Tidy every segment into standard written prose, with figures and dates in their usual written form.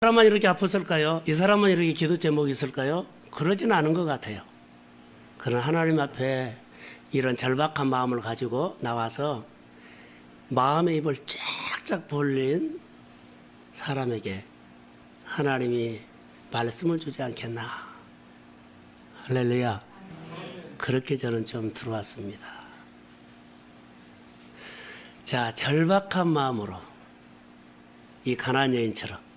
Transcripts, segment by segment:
사람만 이렇게 아팠을까요? 이 사람만 이렇게 기도 제목이 있을까요? 그러지는 않은 것 같아요. 그러나 하나님 앞에 이런 절박한 마음을 가지고 나와서 마음의 입을 쫙쫙 벌린 사람에게 하나님이 말씀을 주지 않겠나. 할렐루야. 그렇게 저는 좀 들어왔습니다. 자, 절박한 마음으로 이 가나안 여인처럼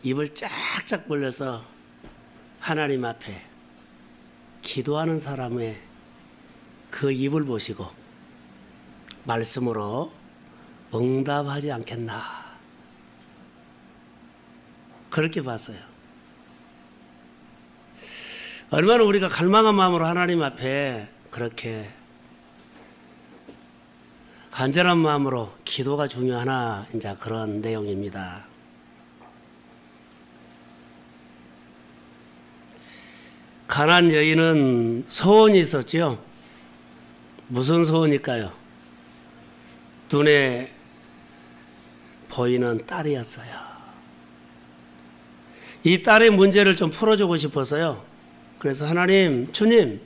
입을 쫙쫙 벌려서 하나님 앞에 기도하는 사람의 그 입을 보시고 말씀으로 응답하지 않겠나. 그렇게 봤어요. 얼마나 우리가 갈망한 마음으로 하나님 앞에 그렇게 간절한 마음으로 기도가 중요하나, 이제 그런 내용입니다. 가나안 여인은 소원이 있었죠. 무슨 소원일까요? 눈에 보이는 딸이었어요. 이 딸의 문제를 좀 풀어주고 싶어서요. 그래서 하나님, 주님,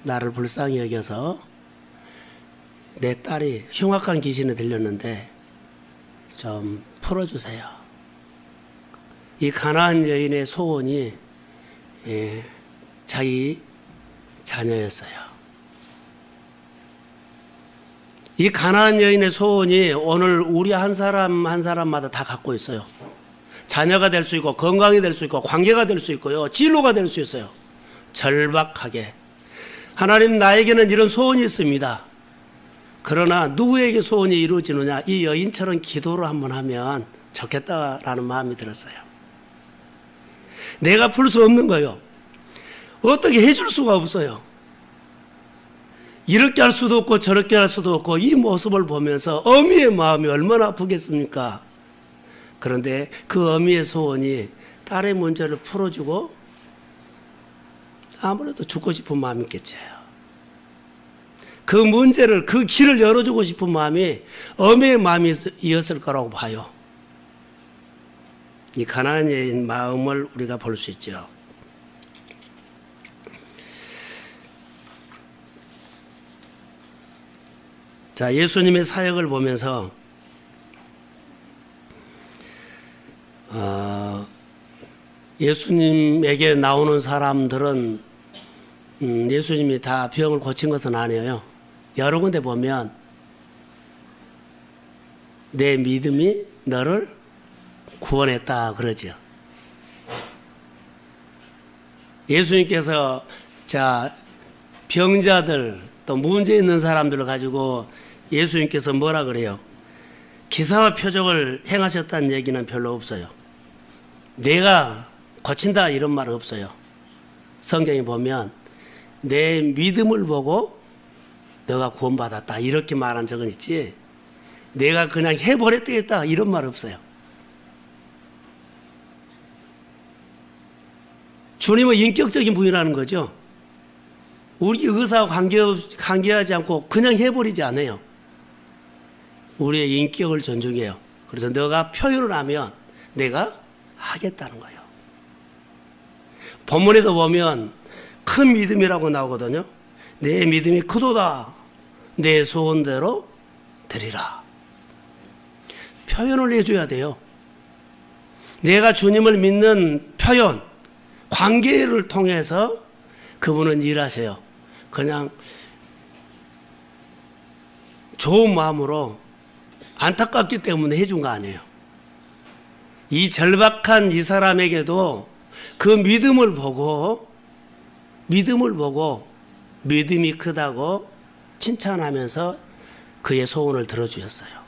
나를 불쌍히 여겨서 내 딸이 흉악한 귀신이 들렸는데 좀 풀어주세요. 이 가나안 여인의 소원이 자기 자녀였어요. 이 가나안 여인의 소원이 오늘 우리 한 사람 한 사람마다 다 갖고 있어요. 자녀가 될 수 있고, 건강이 될 수 있고, 관계가 될 수 있고요, 진로가 될 수 있어요. 절박하게 하나님, 나에게는 이런 소원이 있습니다. 그러나 누구에게 소원이 이루어지느냐, 이 여인처럼 기도를 한번 하면 좋겠다라는 마음이 들었어요. 내가 풀 수 없는 거요. 어떻게 해줄 수가 없어요. 이렇게 할 수도 없고 저렇게 할 수도 없고, 이 모습을 보면서 어미의 마음이 얼마나 아프겠습니까? 그런데 그 어미의 소원이 딸의 문제를 풀어주고 아무래도 죽고 싶은 마음이 있겠죠. 그 문제를, 그 길을 열어주고 싶은 마음이 어미의 마음이었을 거라고 봐요. 이 가나안 여인 마음을 우리가 볼 수 있죠. 자, 예수님의 사역을 보면서 예수님에게 나오는 사람들은 예수님이 다 병을 고친 것은 아니에요. 여러 군데 보면 내 믿음이 너를 구원했다 그러죠. 예수님께서 자, 병자들 또 문제 있는 사람들을 가지고 예수님께서 뭐라 그래요? 기사와 표적을 행하셨다는 얘기는 별로 없어요. 내가 고친다 이런 말은 없어요. 성경에 보면 내 믿음을 보고 너가 구원받았다 이렇게 말한 적은 있지, 내가 그냥 해버렸다 이런 말 없어요. 주님은 인격적인 분이라는 거죠. 우리 의사와 관계하지 않고 그냥 해버리지 않아요. 우리의 인격을 존중해요. 그래서 너가 표현을 하면 내가 하겠다는 거예요. 본문에도 보면 큰 믿음이라고 나오거든요. 내 믿음이 크도다. 내 소원대로 되리라. 표현을 해줘야 돼요. 내가 주님을 믿는 표현, 관계를 통해서 그분은 일하세요. 그냥 좋은 마음으로 안타깝기 때문에 해준 거 아니에요. 이 절박한 이 사람에게도 그 믿음을 보고 믿음이 크다고 칭찬하면서 그의 소원을 들어주셨어요.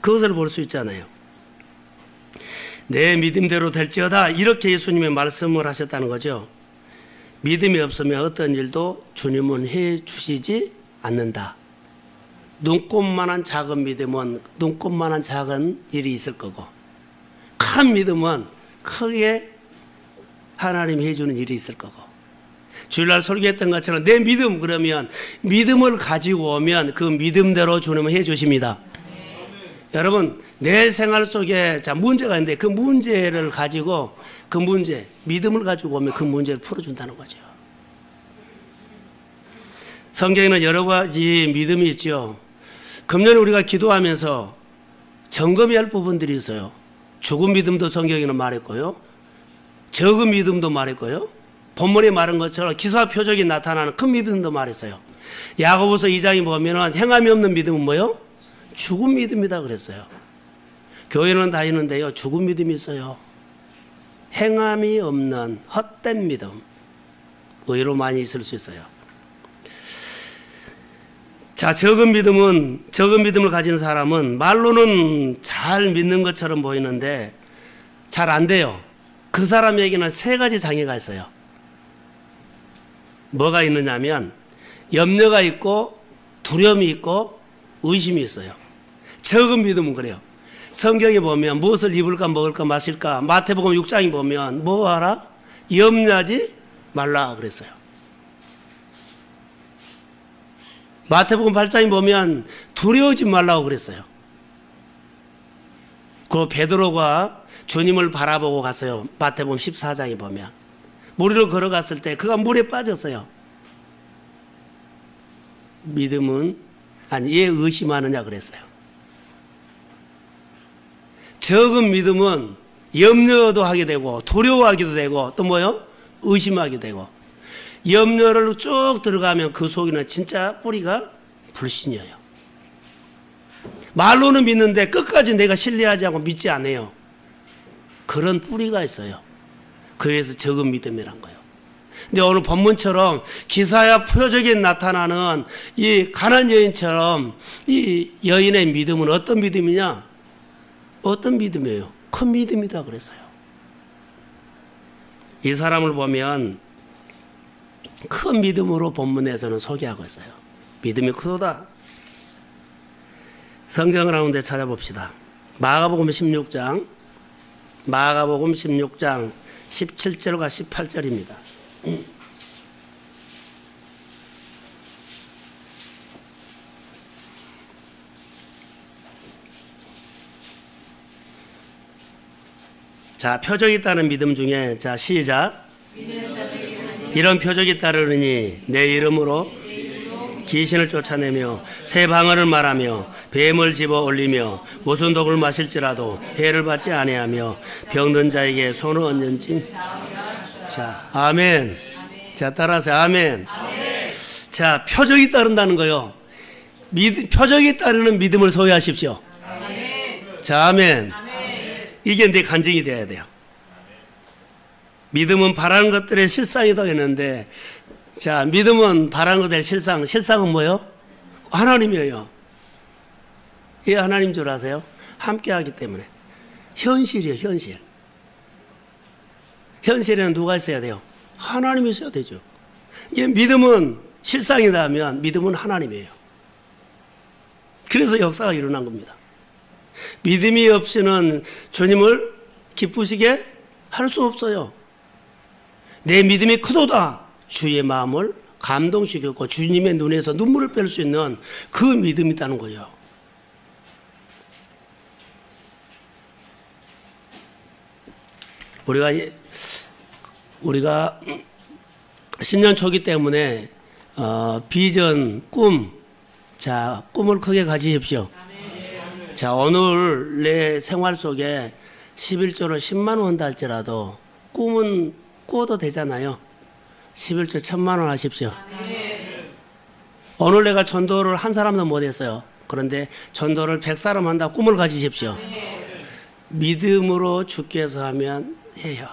그것을 볼 수 있잖아요. 내 믿음대로 될지어다 이렇게 예수님이 말씀을 하셨다는 거죠. 믿음이 없으면 어떤 일도 주님은 해 주시지 않는다. 눈곱만한 작은 믿음은 눈곱만한 작은 일이 있을 거고, 큰 믿음은 크게 하나님이 해주는 일이 있을 거고, 주일날 설교했던 것처럼 내 믿음, 그러면 믿음을 가지고 오면 그 믿음대로 주님은 해 주십니다. 여러분, 내 생활 속에 자 문제가 있는데 그 문제를 가지고 그 문제, 믿음을 가지고 오면 그 문제를 풀어준다는 거죠. 성경에는 여러 가지 믿음이 있죠. 금년에 우리가 기도하면서 점검해야 할 부분들이 있어요. 죽은 믿음도 성경에는 말했고요. 적은 믿음도 말했고요. 본문에 말한 것처럼 기사와 표적이 나타나는 큰 믿음도 말했어요. 야고보서 2장에 보면은 행함이 없는 믿음은 뭐요? 죽은 믿음이다 그랬어요. 교회는 다니는데요, 죽은 믿음이 있어요. 행함이 없는 헛된 믿음, 의외로 많이 있을 수 있어요. 자, 적은 믿음을 가진 사람은 말로는 잘 믿는 것처럼 보이는데 잘 안 돼요. 그 사람에게는 세 가지 장애가 있어요. 뭐가 있느냐면 염려가 있고 두려움이 있고 의심이 있어요. 적은 믿음은 그래요. 성경에 보면 무엇을 입을까 먹을까 마실까 마태복음 6장에 보면 뭐 하라? 염려하지 말라 그랬어요. 마태복음 8장에 보면 두려워하지 말라고 그랬어요. 그 베드로가 주님을 바라보고 갔어요. 마태복음 14장에 보면 물으로 걸어갔을 때 그가 물에 빠졌어요. 믿음은 아니 왜 의심하느냐 그랬어요. 적은 믿음은 염려도 하게 되고 두려워하기도 되고 또 뭐요? 의심하게 되고 염려를 쭉 들어가면 그 속에는 진짜 뿌리가 불신이에요. 말로는 믿는데 끝까지 내가 신뢰하지 않고 믿지 않아요. 그런 뿌리가 있어요. 그래서 적은 믿음이란 거예요. 근데 오늘 본문처럼 기사야 표적에 나타나는 이 가난 여인처럼 이 여인의 믿음은 어떤 믿음이냐? 어떤 믿음이에요? 큰 믿음이다 그랬어요. 이 사람을 보면 큰 믿음으로 본문에서는 소개하고 있어요. 믿음이 크다. 성경을 한 군데 찾아봅시다. 마가복음 16장 17절과 18절입니다. 자, 표적이 따른 믿음 중에 자 시작. 이런 표적이 따르느니 내 이름으로 귀신을 쫓아내며 새 방언을 말하며 뱀을 집어 올리며 무슨 독을 마실지라도 해를 받지 아니하며 병든 자에게 손을 얹은지. 자, 아멘. 자, 따라서 아멘. 자, 표적이 따른다는 거요. 표적이 따르는 믿음을 소유하십시오. 자, 아멘. 이게 내 간증이 돼야 돼요. 믿음은 바라는 것들의 실상이 되겠는데, 자, 믿음은 바라는 것들의 실상은 뭐예요? 하나님이에요. 이 하나님 줄 아세요? 함께 하기 때문에. 현실이에요, 현실. 현실에는 누가 있어야 돼요? 하나님이 있어야 되죠. 이게 믿음은 실상이다 하면 믿음은 하나님이에요. 그래서 역사가 일어난 겁니다. 믿음이 없이는 주님을 기쁘시게 할 수 없어요. 내 믿음이 크도다. 주의 마음을 감동시켰고 주님의 눈에서 눈물을 뺄 수 있는 그 믿음이 있다는 거예요. 우리가 신년 초기 때문에 비전, 꿈, 자, 꿈을 크게 가지십시오. 자, 오늘 내 생활 속에 11조로 10만 원 달지라도 꿈은 꿔도 되잖아요. 11조 1000만 원 하십시오. 오늘 내가 전도를 한 사람도 못했어요. 그런데 전도를 100사람 한다 꿈을 가지십시오. 믿음으로 주께서 하면 해요.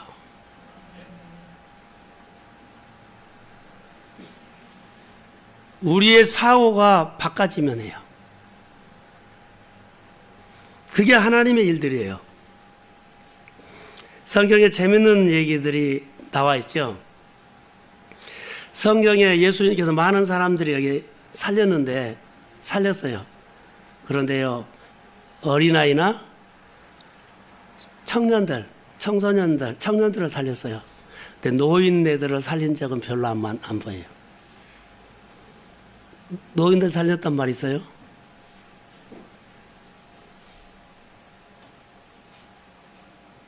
우리의 사고가 바꿔지면 해요. 그게 하나님의 일들이에요. 성경에 재밌는 얘기들이 나와 있죠. 성경에 예수님께서 많은 사람들이 여기 살렸어요. 그런데요, 어린아이나 청년들을 살렸어요. 근데 노인네들을 살린 적은 별로 안 보여요. 노인들 살렸단 말 있어요?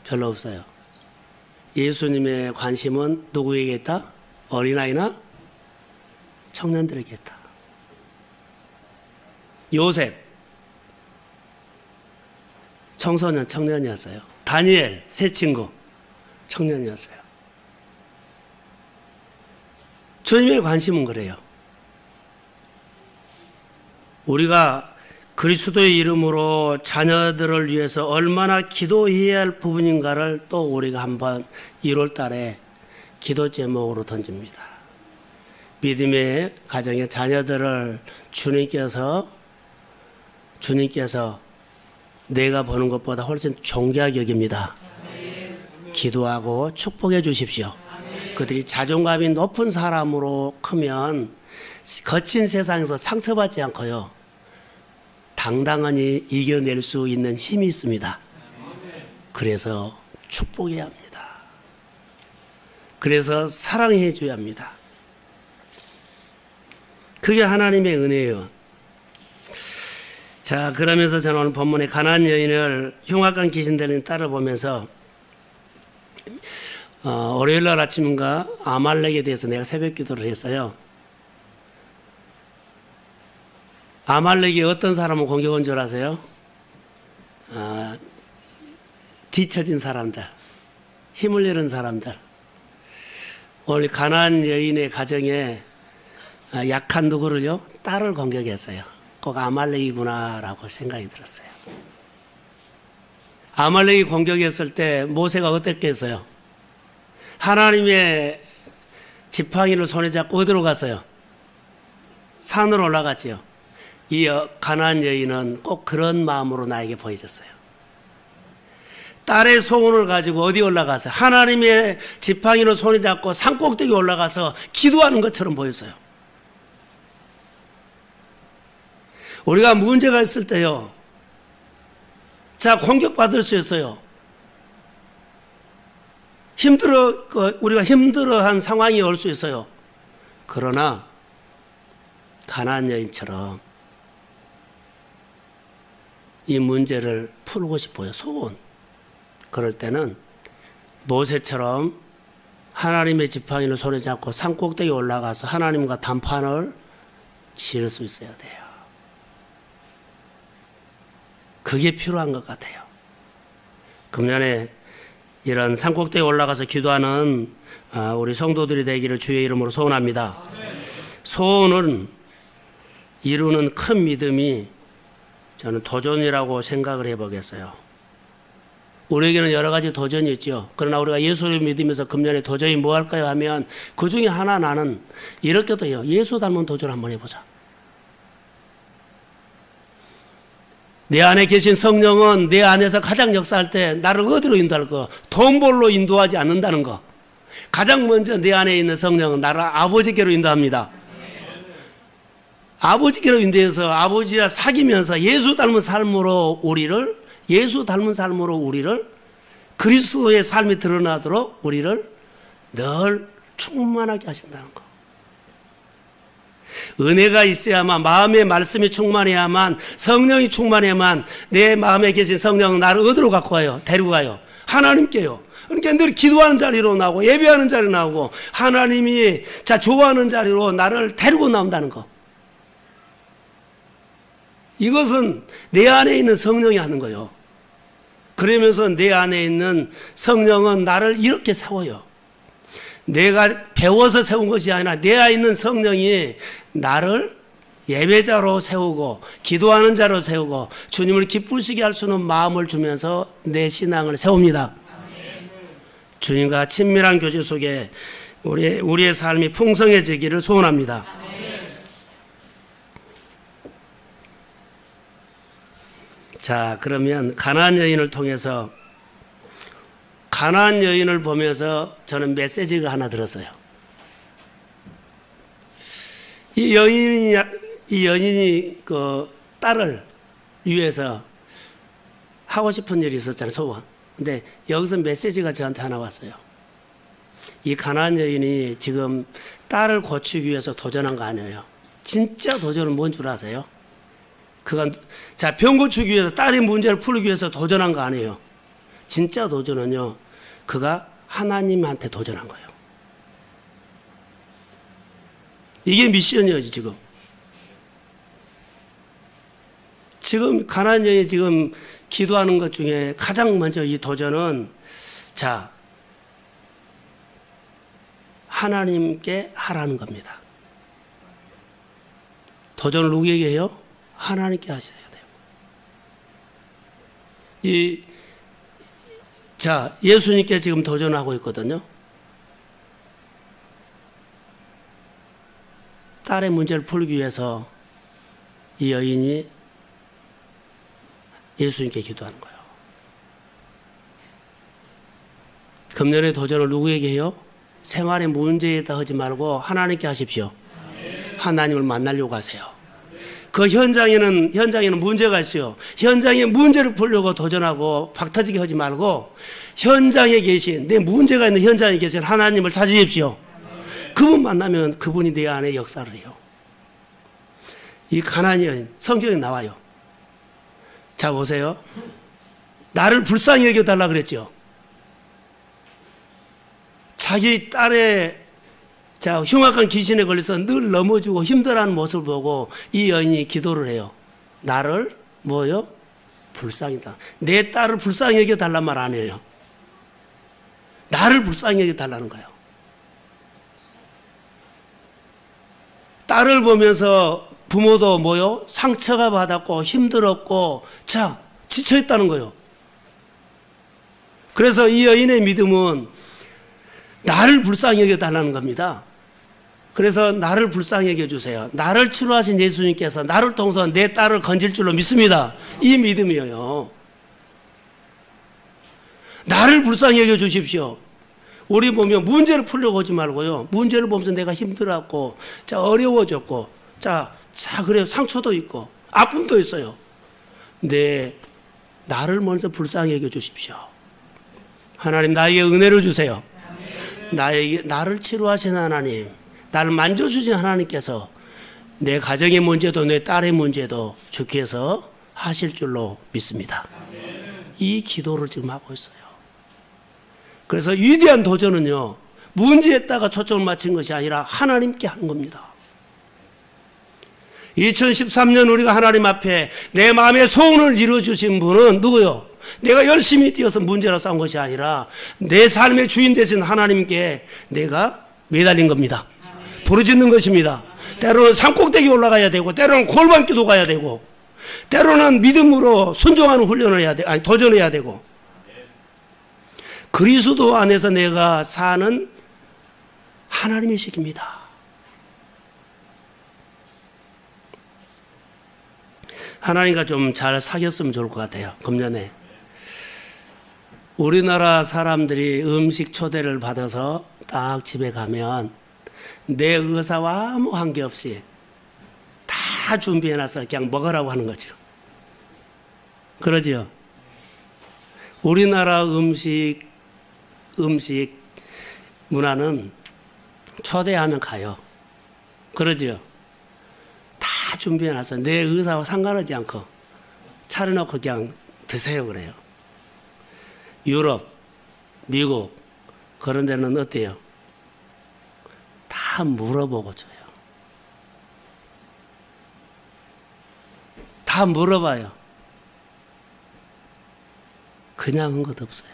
별로 없어요. 예수님의 관심은 누구에게 있다? 어린아이나 청년들에게 있다. 요셉 청소년, 청년이었어요. 다니엘 새 친구 청년이었어요. 주님의 관심은 그래요. 우리가 그리스도의 이름으로 자녀들을 위해서 얼마나 기도해야 할 부분인가를 또 우리가 한번 1월 달에 기도 제목으로 던집니다. 믿음의 가정의 자녀들을 주님께서 내가 보는 것보다 훨씬 존귀하게 여깁니다. 기도하고 축복해 주십시오. 그들이 자존감이 높은 사람으로 크면 거친 세상에서 상처받지 않고요, 당당하니 이겨낼 수 있는 힘이 있습니다. 그래서 축복해야 합니다. 그래서 사랑해 줘야 합니다. 그게 하나님의 은혜예요. 자, 그러면서 저는 오늘 본문의 가나안 여인을 흉악한 귀신 들린 딸을 보면서 월요일 날 아침인가 아말렉에 대해서 내가 새벽 기도를 했어요. 아말렉이 어떤 사람을 공격한 줄 아세요? 뒤처진 사람들, 힘을 잃은 사람들. 오늘 가나안 여인의 가정에 약한 누구를요? 딸을 공격했어요. 꼭 아말렉이구나라고 생각이 들었어요. 아말렉이 공격했을 때 모세가 어땠겠어요? 하나님의 지팡이를 손에 잡고 어디로 갔어요? 산으로 올라갔지요. 이 가나안 여인은 꼭 그런 마음으로 나에게 보여줬어요. 딸의 소원을 가지고 어디 올라가서 하나님의 지팡이로 손에 잡고 산꼭대기 올라가서 기도하는 것처럼 보였어요. 우리가 문제가 있을 때요, 자, 공격받을 수 있어요. 우리가 힘들어한 상황이 올 수 있어요. 그러나 가나안 여인처럼 이 문제를 풀고 싶어요. 소원. 그럴 때는 모세처럼 하나님의 지팡이를 손에 잡고 산꼭대기에 올라가서 하나님과 담판을 지을 수 있어야 돼요. 그게 필요한 것 같아요. 금년에 이런 산꼭대기에 올라가서 기도하는 우리 성도들이 되기를 주의 이름으로 소원합니다. 소원은 이루는 큰 믿음이 저는 도전이라고 생각을 해보겠어요. 우리에게는 여러 가지 도전이 있죠. 그러나 우리가 예수를 믿으면서 금년에 도전이 뭐 할까요 하면 그 중에 하나, 나는 이렇게도 해요. 예수 닮은 도전 한번 해보자. 내 안에 계신 성령은 내 안에서 가장 역사할 때 나를 어디로 인도할 거? 돈 벌러 인도하지 않는다는 거. 가장 먼저 내 안에 있는 성령은 나를 아버지께로 인도합니다. 아버지께로 인도해서 아버지와 사귀면서 예수 닮은 삶으로 우리를 그리스도의 삶이 드러나도록 우리를 늘 충만하게 하신다는 거. 은혜가 있어야만, 마음의 말씀이 충만해야만, 성령이 충만해야만 내 마음에 계신 성령은 나를 어디로 갖고 가요? 데리고 가요. 하나님께요. 그러니까 늘 기도하는 자리로 나오고 예배하는 자리로 나오고 하나님이 좋아하는 자리로 나를 데리고 나온다는 거. 이것은 내 안에 있는 성령이 하는 거예요. 그러면서 내 안에 있는 성령은 나를 이렇게 세워요. 내가 배워서 세운 것이 아니라 내 안에 있는 성령이 나를 예배자로 세우고 기도하는 자로 세우고 주님을 기쁘시게 할 수 있는 마음을 주면서 내 신앙을 세웁니다. 주님과 친밀한 교제 속에 우리의 삶이 풍성해지기를 소원합니다. 자, 그러면 가나안 여인을 통해서 가나안 여인을 보면서 저는 메시지가 하나 들었어요. 이 여인이 그 딸을 위해서 하고 싶은 일이 있었잖아요, 소원. 근데 여기서 메시지가 저한테 하나 왔어요. 이 가나안 여인이 지금 딸을 고치기 위해서 도전한 거 아니에요. 진짜 도전은 뭔 줄 아세요? 그건 병 고치기 위해서 딸의 문제를 풀기 위해서 도전한 거 아니에요. 진짜 도전은요, 그가 하나님한테 도전한 거예요. 이게 미션이에요, 지금. 지금 가나안 여인이 지금 기도하는 것 중에 가장 먼저 이 도전은, 자, 하나님께 하라는 겁니다. 도전을 누구에게 해요? 하나님께 하셔야 돼요. 자, 예수님께 지금 도전하고 있거든요. 딸의 문제를 풀기 위해서 이 여인이 예수님께 기도하는 거예요. 금년의 도전을 누구에게 해요? 생활의 문제에다 하지 말고 하나님께 하십시오. 하나님을 만나려고 하세요. 그 현장에는 문제가 있어요. 현장에 문제를 풀려고 도전하고 박터지게 하지 말고 현장에 계신, 내 문제가 있는 현장에 계신 하나님을 찾으십시오. 그분 만나면 그분이 내 안에 역사를 해요. 이 가나안 여인, 성경에 나와요. 자, 보세요. 나를 불쌍히 여겨달라 그랬죠. 자기 딸의 흉악한 귀신에 걸려서 늘 넘어지고 힘들어하는 모습을 보고 이 여인이 기도를 해요. 나를 뭐요? 불쌍히다. 내 딸을 불쌍히 여겨달란 말 아니에요. 나를 불쌍히 여겨달라는 거예요. 딸을 보면서 부모도 뭐요? 상처가 받았고 힘들었고 참 지쳐있다는 거예요. 그래서 이 여인의 믿음은 나를 불쌍히 여겨달라는 겁니다. 그래서 나를 불쌍히 여겨주세요. 나를 치료하신 예수님께서 나를 통해서 내 딸을 건질 줄로 믿습니다. 이 믿음이에요. 나를 불쌍히 여겨주십시오. 우리 보면 문제를 풀려고 하지 말고요. 문제를 보면서 내가 힘들었고, 자, 어려워졌고, 그래요. 상처도 있고, 아픔도 있어요. 네, 나를 먼저 불쌍히 여겨주십시오. 하나님, 나에게 은혜를 주세요. 나를 치료하신 하나님, 나를 만져주신 하나님께서 내 가정의 문제도 내 딸의 문제도 주께서 하실 줄로 믿습니다. 이 기도를 지금 하고 있어요. 그래서 위대한 도전은요, 문제에다가 초점을 맞춘 것이 아니라 하나님께 하는 겁니다. 2013년 우리가 하나님 앞에 내 마음의 소원을 이루어주신 분은 누구요? 내가 열심히 뛰어서 문제로 싸운 것이 아니라 내 삶의 주인 되신 하나님께 내가 매달린 겁니다. 부르짖는 것입니다. 때로는 산꼭대기 올라가야 되고, 때로는 골방기도 가야 되고, 때로는 믿음으로 순종하는 훈련을 해야 돼, 도전해야 되고, 그리스도 안에서 내가 사는 하나님의 식입니다. 하나님과 좀 잘 사귀었으면 좋을 것 같아요. 금년에 우리나라 사람들이 음식 초대를 받아서 딱 집에 가면 내 의사와 아무 관계없이 다 준비해놔서 그냥 먹으라고 하는 거죠. 그러죠? 우리나라 음식 문화는 초대하면 가요. 그러죠? 다 준비해놔서 내 의사와 상관하지 않고 차려놓고 그냥 드세요 그래요. 유럽, 미국 그런 데는 어때요? 다 물어보고 줘요. 다 물어봐요. 그냥 한 것 없어요.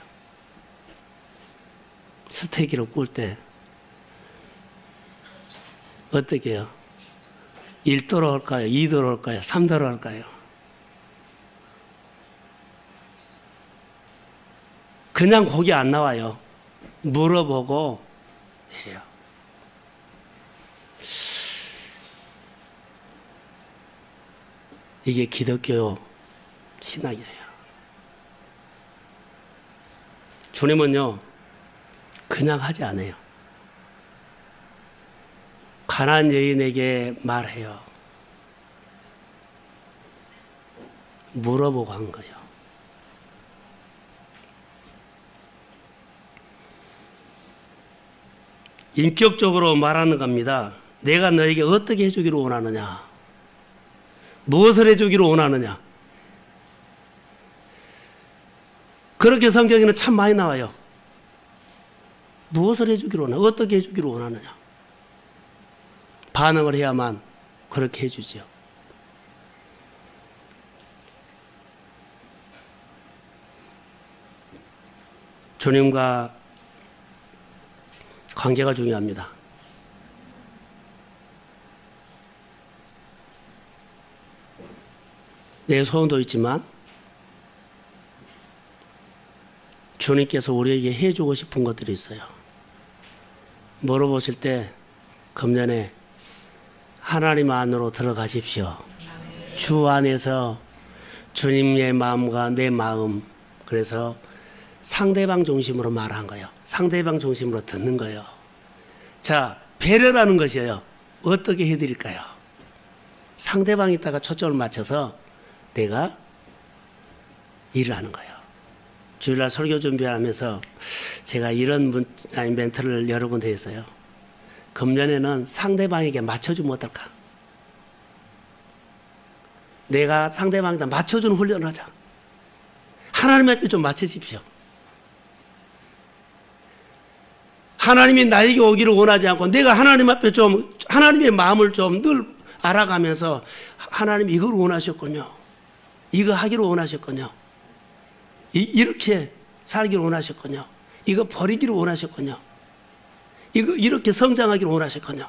스테이크를 구울 때 어떻게 해요? 1도로 할까요? 2도로 할까요? 3도로 할까요? 그냥 고기 안 나와요. 물어보고 해요. 이게 기독교 신앙이에요. 주님은요, 그냥 하지 않아요. 가나안 여인에게 말해요. 물어보고 한 거예요. 인격적으로 말하는 겁니다. 내가 너에게 어떻게 해주기를 원하느냐? 무엇을 해주기를 원하느냐? 그렇게 성경에는 참 많이 나와요. 무엇을 해주기로 원하냐? 어떻게 해주기로 원하느냐? 반응을 해야만 그렇게 해주지요. 주님과 관계가 중요합니다. 내 소원도 있지만 주님께서 우리에게 해주고 싶은 것들이 있어요. 물어보실 때 금년에 하나님 안으로 들어가십시오. 주 안에서 주님의 마음과 내 마음, 그래서 상대방 중심으로 말한 거예요. 상대방 중심으로 듣는 거예요. 자, 배려라는 것이에요. 어떻게 해드릴까요? 상대방이 있다가 초점을 맞춰서 내가 일을 하는 거예요. 주일날 설교 준비하면서 제가 이런 멘트를 여러 군데 했어요. 금년에는 상대방에게 맞춰주면 어떨까? 내가 상대방에게 맞춰주는 훈련을 하자. 하나님 앞에 좀 맞춰십시오. 하나님이 나에게 오기를 원하지 않고 내가 하나님 앞에 좀 하나님의 마음을 좀 늘 알아가면서 하나님 이걸 원하셨군요. 이거 하기를 원하셨군요. 이렇게 살기를 원하셨군요. 이거 버리기를 원하셨군요. 이거 이렇게 성장하기를 원하셨군요.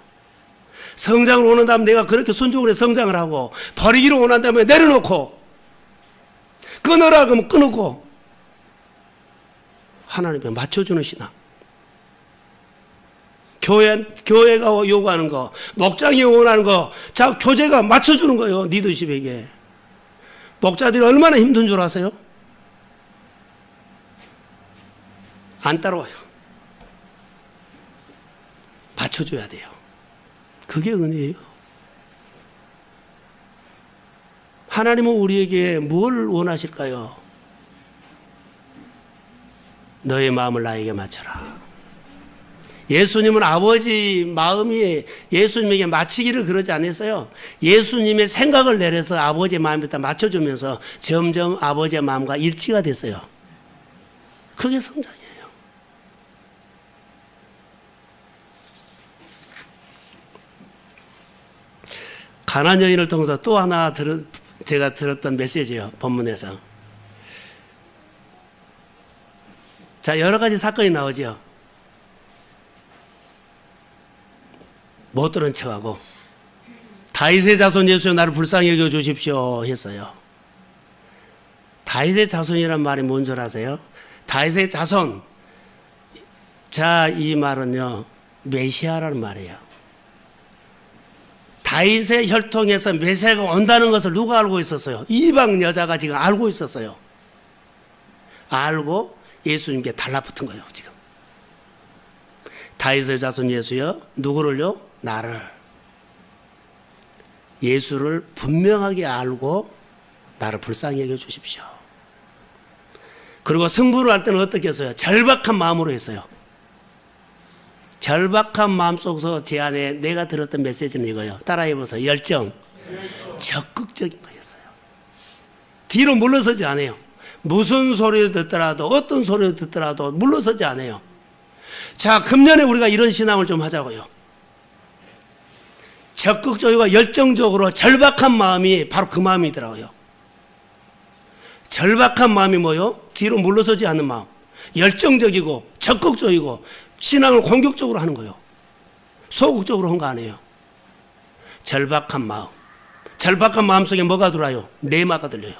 성장을 원한다면 내가 그렇게 순종을 해 성장을 하고, 버리기를 원한다면 내려놓고, 끊으라 그러면 끊고, 하나님에 맞춰주는 신앙. 교회가 요구하는 거, 목장이 원하는 거, 자, 교제가 맞춰주는 거예요. 리더십에게. 목자들이 얼마나 힘든 줄 아세요? 안 따라와요. 맞춰줘야 돼요. 그게 은혜예요. 하나님은 우리에게 뭘 원하실까요? 너의 마음을 나에게 맞춰라. 예수님은 아버지 마음이 예수님에게 맞추기를 그러지 않았어요. 예수님의 생각을 내려서 아버지의 마음에다 맞춰주면서 점점 아버지의 마음과 일치가 됐어요. 그게 성장이에요. 가나안 여인을 통해서 또 하나 제가 들었던 메시지예요. 본문에서. 자, 여러 가지 사건이 나오죠. 못 들은 척하고 다윗의 자손 예수여 나를 불쌍히 여겨 주십시오 했어요. 다윗의 자손이란 말이 뭔 줄 아세요? 다윗의 자손. 자, 이 말은요, 메시아라는 말이에요. 다윗의 혈통에서 메시아가 온다는 것을 누가 알고 있었어요? 이방 여자가 지금 알고 있었어요. 알고 예수님께 달라붙은 거예요, 지금. 다윗의 자손 예수여, 누구를요? 나를. 예수를 분명하게 알고 나를 불쌍히 여겨 주십시오. 그리고 승부를 할 때는 어떻게 했어요? 절박한 마음으로 했어요. 절박한 마음 속에서 제 안에 내가 들었던 메시지는 이거예요. 따라해보세요. 열정. 적극적인 거였어요. 뒤로 물러서지 않아요. 무슨 소리를 듣더라도, 어떤 소리를 듣더라도 물러서지 않아요. 자, 금년에 우리가 이런 신앙을 좀 하자고요. 적극적이고 열정적으로 절박한 마음이 바로 그 마음이더라고요. 절박한 마음이 뭐요? 뒤로 물러서지 않는 마음. 열정적이고 적극적이고 신앙을 공격적으로 하는 거예요. 소극적으로 한 거 아니에요. 절박한 마음. 절박한 마음 속에 뭐가 들어와요? 내마가 들려요.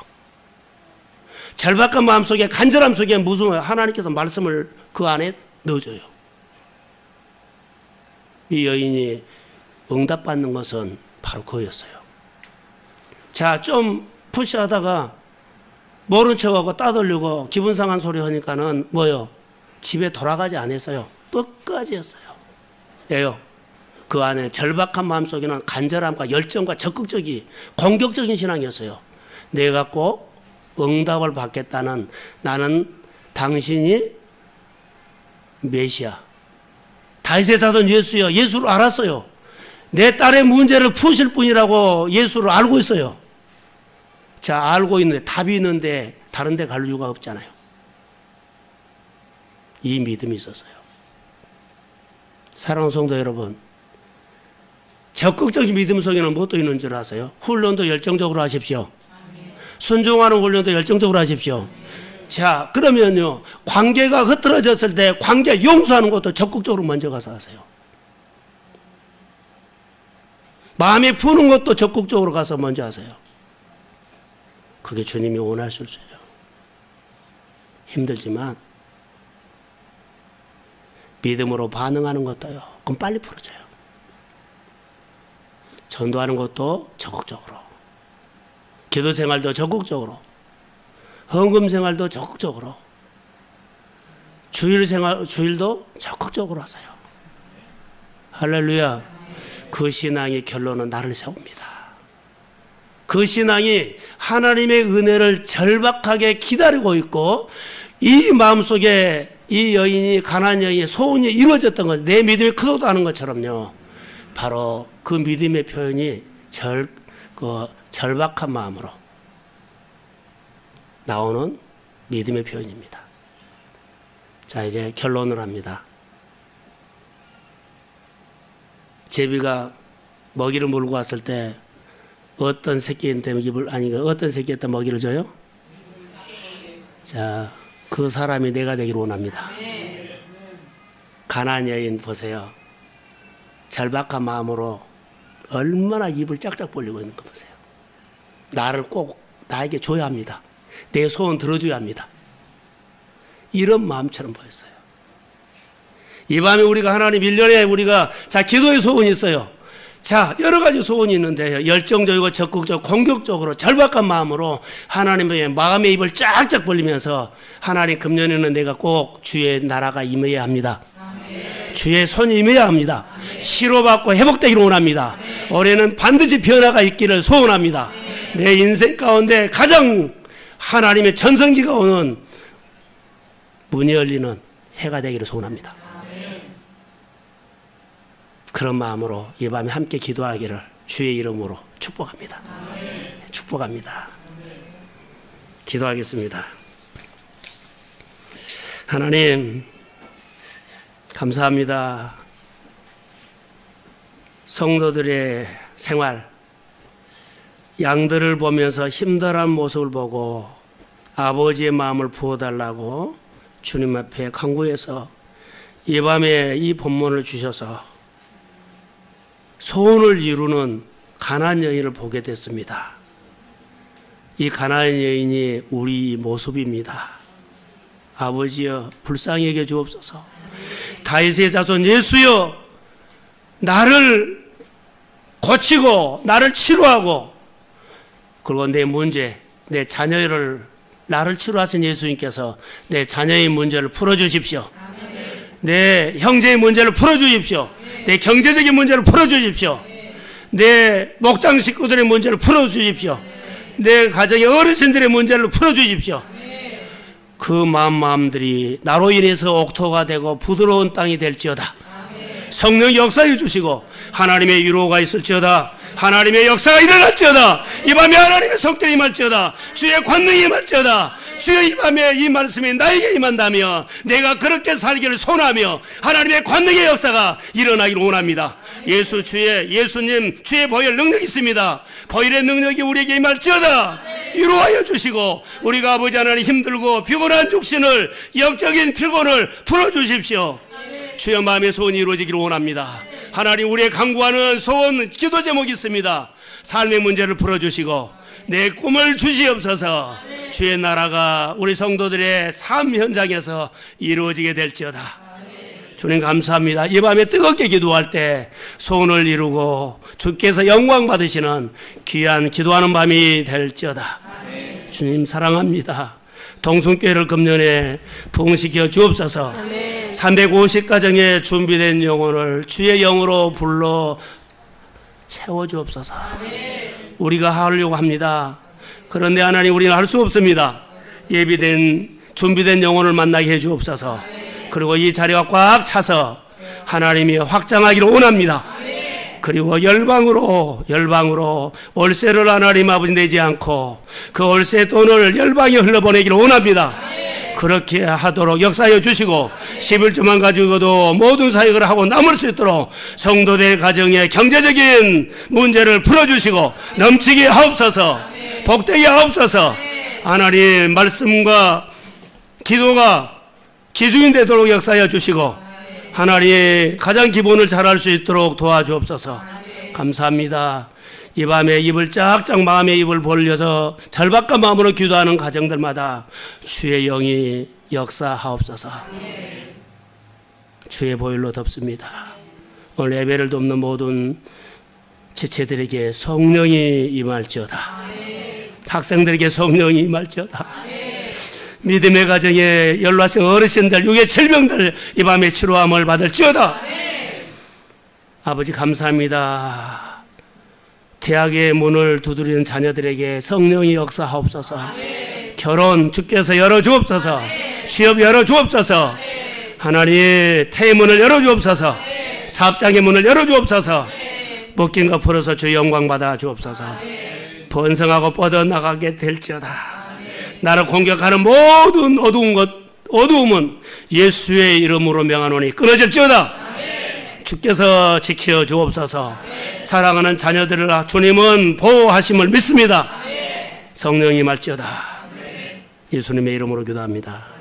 절박한 마음 속에, 간절함 속에 무슨 하나님께서 말씀을 그 안에 넣어줘요. 이 여인이 응답받는 것은 바로 그거였어요. 자, 좀 푸시하다가 모른 척하고 따돌리고 기분 상한 소리 하니까는 뭐요? 집에 돌아가지 않았어요. 끝까지 했어요. 예요. 그 안에 절박한 마음속에는 간절함과 열정과 적극적인 공격적인 신앙이었어요. 내가 꼭 응답을 받겠다는, 나는 당신이 메시아, 다윗의 자손 예수여, 예수를 알았어요. 내 딸의 문제를 푸실 분이라고 예수를 알고 있어요. 자, 알고 있는데, 답이 있는데 다른 데 갈 이유가 없잖아요. 이 믿음이 있었어요. 사랑하는 성도 여러분, 적극적인 믿음 속에는 무엇도 있는 줄 아세요? 훈련도 열정적으로 하십시오. 순종하는 훈련도 열정적으로 하십시오. 자, 그러면요, 관계가 흐트러졌을 때 관계 용서하는 것도 적극적으로 먼저 가서 하세요. 마음이 푸는 것도 적극적으로 가서 먼저 하세요. 그게 주님이 원하실 수요. 힘들지만 믿음으로 반응하는 것도요, 그럼 빨리 풀어져요. 전도하는 것도 적극적으로, 기도 생활도 적극적으로, 헌금 생활도 적극적으로, 주일도 적극적으로 하세요. 할렐루야. 그 신앙의 결론은 나를 세웁니다. 그 신앙이 하나님의 은혜를 절박하게 기다리고 있고, 이 마음속에 이 여인이, 가나안 여인의 소원이 이루어졌던 것, 내 믿음이 크다는 것처럼요, 바로 그 믿음의 표현이 절박한 마음으로 나오는 믿음의 표현입니다. 자, 이제 결론을 합니다. 제비가 먹이를 물고 왔을 때 어떤 새끼한테 어떤 새끼한테 먹이를 줘요? 자, 그 사람이 내가 되기를 원합니다. 가나안 여인 보세요. 절박한 마음으로 얼마나 입을 짝짝 벌리고 있는 거 보세요. 나를 꼭 나에게 줘야 합니다. 내 소원 들어줘야 합니다. 이런 마음처럼 보였어요. 이 밤에 우리가 하나님 1년에 우리가 기도의 소원이 있어요. 자, 여러 가지 소원이 있는데 열정적이고 적극적으로 공격적으로 절박한 마음으로 하나님의 마음의 입을 쫙쫙 벌리면서 하나님, 금년에는 내가 꼭 주의 나라가 임해야 합니다. 주의 손이 임해야 합니다. 치료받고 회복되기를 원합니다. 올해는 반드시 변화가 있기를 소원합니다. 내 인생 가운데 가장 하나님의 전성기가 오는 문이 열리는 해가 되기를 소원합니다. 그런 마음으로 이 밤에 함께 기도하기를 주의 이름으로 축복합니다. 축복합니다. 기도하겠습니다. 하나님, 감사합니다. 성도들의 생활, 양들을 보면서 힘들어한 모습을 보고 아버지의 마음을 부어달라고 주님 앞에 간구해서 이 밤에 이 본문을 주셔서 소원을 이루는 가나안 여인을 보게 됐습니다. 이 가나안 여인이 우리 모습입니다. 아버지여, 불쌍히 여겨 주옵소서. 다윗의 자손 예수여, 나를 고치고 나를 치료하고, 그리고 내 문제, 내 자녀를 나를 치료하신 예수님께서 내 자녀의 문제를 풀어주십시오. 내 형제의 문제를 풀어주십시오. 내 경제적인 문제를 풀어주십시오. 내 목장 식구들의 문제를 풀어주십시오. 내 가정의 어르신들의 문제를 풀어주십시오. 그 마음들이 나로 인해서 옥토가 되고 부드러운 땅이 될지어다. 성령 역사해 주시고 하나님의 위로가 있을지어다. 하나님의 역사가 일어날지어다. 이 밤에 하나님의 성령이 임할지어다. 주의 권능이 임할지어다. 주의 이 밤에 이 말씀이 나에게 임한다며 내가 그렇게 살기를 소원하며 하나님의 권능의 역사가 일어나기를 원합니다. 예수님 주의 보혈 능력이 있습니다. 보혈의 능력이 우리에게 임할지어다. 위로하여 주시고 우리가 아버지 하나님 힘들고 피곤한 육신을, 영적인 피곤을 풀어주십시오. 주의 마음의 소원이 이루어지기를 원합니다. 하나님, 우리의 간구하는 소원, 기도 제목이 있습니다. 삶의 문제를 풀어주시고 내 꿈을 주시옵소서. 주의 나라가 우리 성도들의 삶 현장에서 이루어지게 될지어다. 주님 감사합니다. 이 밤에 뜨겁게 기도할 때 소원을 이루고 주께서 영광 받으시는 귀한 기도하는 밤이 될지어다. 주님 사랑합니다. 동순교회를 금년에 부흥시켜 주옵소서. 350가정에 준비된 영혼을 주의 영으로 불러 채워 주옵소서. 우리가 하려고 합니다. 그런데 하나님, 우리는 할 수 없습니다. 준비된 영혼을 만나게 해 주옵소서. 그리고 이 자리가 꽉 차서 하나님이 확장하기를 원합니다. 그리고 열방으로 월세를 하나님 아버지 내지 않고 그 월세 돈을 열방에 흘러보내기를 원합니다. 그 그렇게 하도록 역사하여 주시고 11조만 가지고도 모든 사역을 하고 남을 수 있도록 성도들 가정의 경제적인 문제를 풀어주시고 넘치게 하옵소서. 복되게 하옵소서. 하나님 말씀과 기도가 기준이 되도록 역사하여 주시고 하나님 가장 기본을 잘할 수 있도록 도와주옵소서. 감사합니다. 이 밤에 입을 짝짝 마음의 입을 벌려서 절박한 마음으로 기도하는 가정들마다 주의 영이 역사하옵소서. 주의 보혈로 덮습니다. 오늘 예배를 돕는 모든 지체들에게 성령이 임할지어다. 학생들에게 성령이 임할지어다. 믿음의 가정에 연로하신 어르신들, 육의 질병들 이 밤에 치료함을 받을지어다. 아버지 감사합니다. 대학의 문을 두드리는 자녀들에게 성령이 역사하옵소서. 결혼 주께서 열어주옵소서. 취업 열어주옵소서. 하나님 태문을 열어주옵소서. 사업장의 문을 열어주옵소서. 묶인 것 풀어서 주 영광 받아 주옵소서. 번성하고 뻗어나가게 될지어다. 나를 공격하는 모든 어두움은 예수의 이름으로 명하노니 끊어질지어다. 주께서 지켜 주옵소서. 사랑하는 자녀들을 주님은 보호하심을 믿습니다. 성령이 말지어다. 예수님의 이름으로 기도합니다.